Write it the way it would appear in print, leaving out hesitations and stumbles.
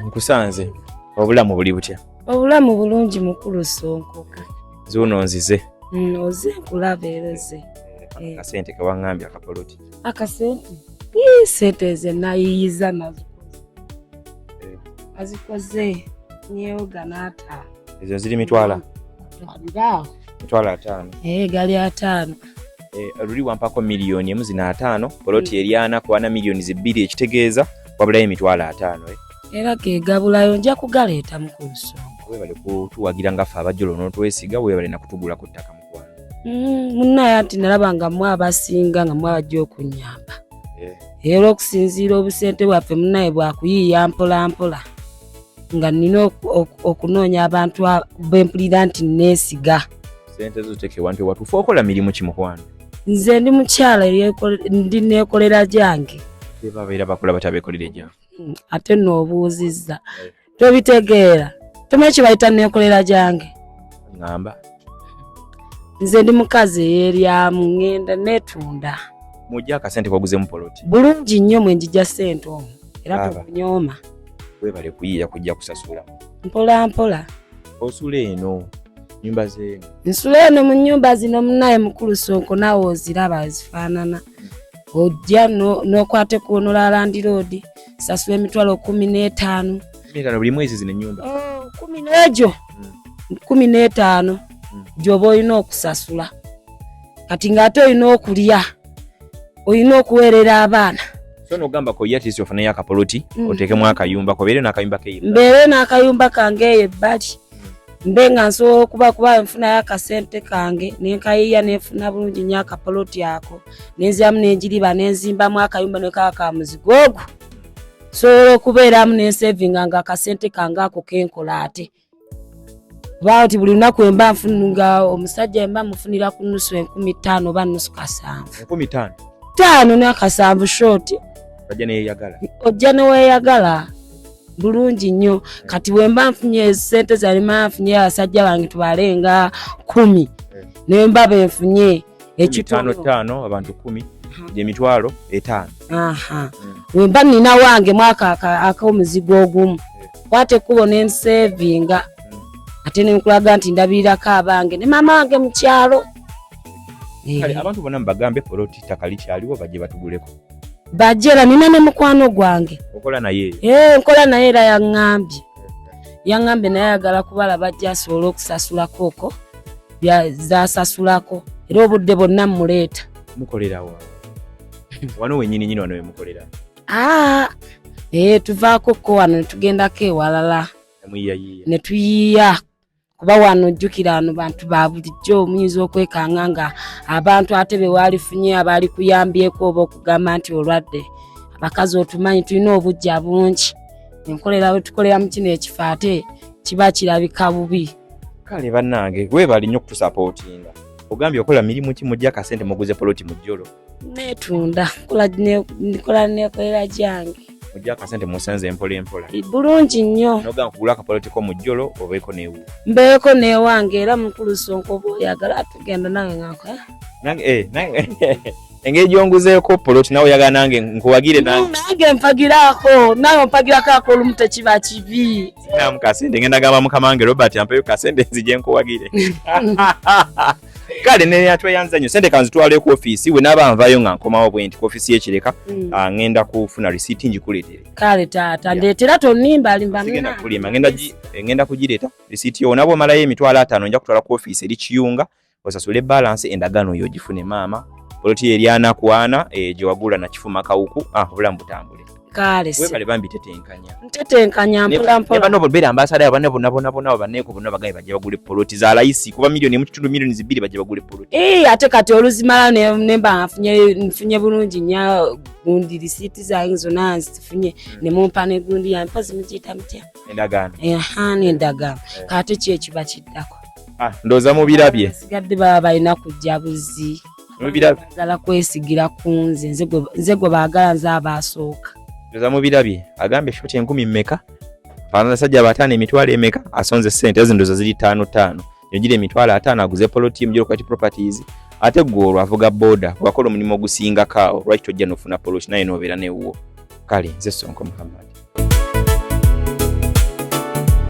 Nkusanze obulamu buli butya? Obulamu bulungi mukulu Sonkoka. Zuno nzize. Oze kulabereze. Akasente kawangambye akapoloti. Akasente? Sente ze nayiyiza nazo. Azikoze nyeoga nata. Ezo ziri mitwala. Ndao. Mitwala 5. Gali 5. Ruli wampako milioni emuzina 5, poloti eriana kwana milioni 2 ekitegeeza wabulayo mitwala 5. Era kegabulayo nja kugaleta mukulu Sonko. Webale kutuwagira nga fa abajolo n'otwesiga webale na kutugula ku ttaka mukwano. Munnaye ati nalabanga mwe abasinga nga mwe abajja okunyamba. Era okusinziira obusente bwaffe munnaye bwakuyiiya mpola mpola nga nina okunoonya abantu bempulira nti neesiga. Sente zo teke wantu watuufu okola mirimu ki mukwano? Nze ndi mukyala ndi Nekolera jange. Babeera bakola batabeekolere jange. Ate n'obuuzizza. Tobitegeera. Tomanyi kye bayita Nekolera jange? Ngamba. Nze ndi mukazi eryamu ngenda Netunda. Mujja akasente kwaguzemu poloti. Bulungi nnyo mwe njija ssente omwo. Era tokunyooma. Webale kuyiiya kujja kusasula. Mpola mpola. Osula eno. Nyumba zenu. Nsula eno mu nnyumba zino munnaye mukulu Sonko naawe oziraba zifaanana. Ojja n'okwate kuonola Land Road. Sasula emitwalo 15. Mitano buli mwezi zino ennyumba. 10 n'egyo. 15 gy'oba olina okusasula. Kati ng'ate olina okulya. Olina okuweerera abaana. So n'ogamba ko yatisi ofuna yakapoloti oteekemu akayumba kobeere n'akayumba keyo. Mbeere n'akayumba kange eyo ebbali. Mbe nga nsobola kuba nfuna akasente kange nenkayiya nefuna bulungi nnyo akapoloti ako nenziramu nenjiriba nenzimbamu akayumba nekaba ka muzigo ogwo. Sobola okubeeramu nensevinga nga akasente kange ako kenkola ate. Kuba oti buli lunaku emba nfunga omusajja emba mufunira ku nusu 15 oba nusu kasanvu. 15? 5 n'akasanvu short. Ojja neeyagala. Ojja neweeyagala. Bulungi nnyo kati wemba nfunye sente zalima nfunye abasajja bange tubalenga 10 nemba benfunye ekitono 5 abantu 10 je mitwalo 5. Wemba nina wange mwaka akomuzigo ogumu kwate kubona ensevinga ate nenkulaga nti ndabirako abange ne mama wange mu kyalo. Kale abantu bonna mbagambe poloti takali kyaliwo baje batuguleko. Bajera nina ne mukwano gwange. Okola naye. Nkola naye era yangambye. Yangambye naye ayagala kubala bajja asobola okusasula koko. Zasasulako. Era obudde bonna muleeta. Mukolera wa. Wano wenyini wano we mukolera. Tuvaako ko wano tugendako ewalala. Muyiyayiya. Ne tuyiya. Kuba wano jjukira ano bantu ba bulijjo omuyinza okwekanga nga abantu ate be walifunye abali kuyambyeko oba okugamba nti olwadde. Abakazi otumanyi tulina obujja bungi. Enkolera we tukolera mu kino ekifo ate kiba kirabika bubi. Kale bannange webali nnyo kutusapootinga. Ogambye okola mirimu ki mujja akasente muguze poloti mu jjolo? Netunda nkola Nekolera jange. Mujja akasente musenze empola. Bulungi nnyo. Nogamba kugula akapoloti ko mu jjolo obeeko neewu. Mbeeko neewange era mukulu Sonko bw'oyagala tugenda nange ngako. Nange engeri gyonguzeeko poloti nawe oyagala nange nkuwagire nange. Nange mpagirako nawe mpagirako ako olumu tekiba kibi. Sinamu kasente ngenda gamba mukama wange Robert ampeyo kasente nzije nkuwagire. Kale ne yatweyanza nnyo sente kanzitwale ku office we naba nvayo nga nkomawo bwenti ku office y'ekireka ngenda kufuna receipt njikuleetere. Kale taata ndeetera tonimba limba ngenda kulima ngenda kugireeta receipt yo nabo malayo emitwalo 5 nja kutwala ku office eri kiyunga osasule balance endagano yo gifune mama poloti eriana kwana gye wagula na kifuma kawuku obulamu butambule. Kale we bale bambi tetenkanya mpola. Bano bobera ambassador abane bonna baneko bonna bagaye baje bagule poloti za layisi kuba milioni 1.2 milioni 2 baje bagule poloti. Ate kati oluzimala nemba nfunye bulungi nya gundi receipt zange zonna nzifunye ne mumpa ne gundi ya mpazi mujita mutya. Endagano. Endagano. Kati kye kiba kiddako. Ndoza mu birabye. Sigadde baba balina kujja buzi. Bagala kwesigira kunze nze gwe baagala nze abasooka. Ndoza mu birabye agambe shoti 10 mmeka. Fana sajja batane emitwalo emeka asonze sente ezindoza ziri 5 yogire emitwalo 5 aguze poloti mjiro kwati properties ate goro avuga boda wakola omulimu ogusinga kawo lwaki tojja nofuna poloti naye nobeera newo kale nze Sonko Muhammad.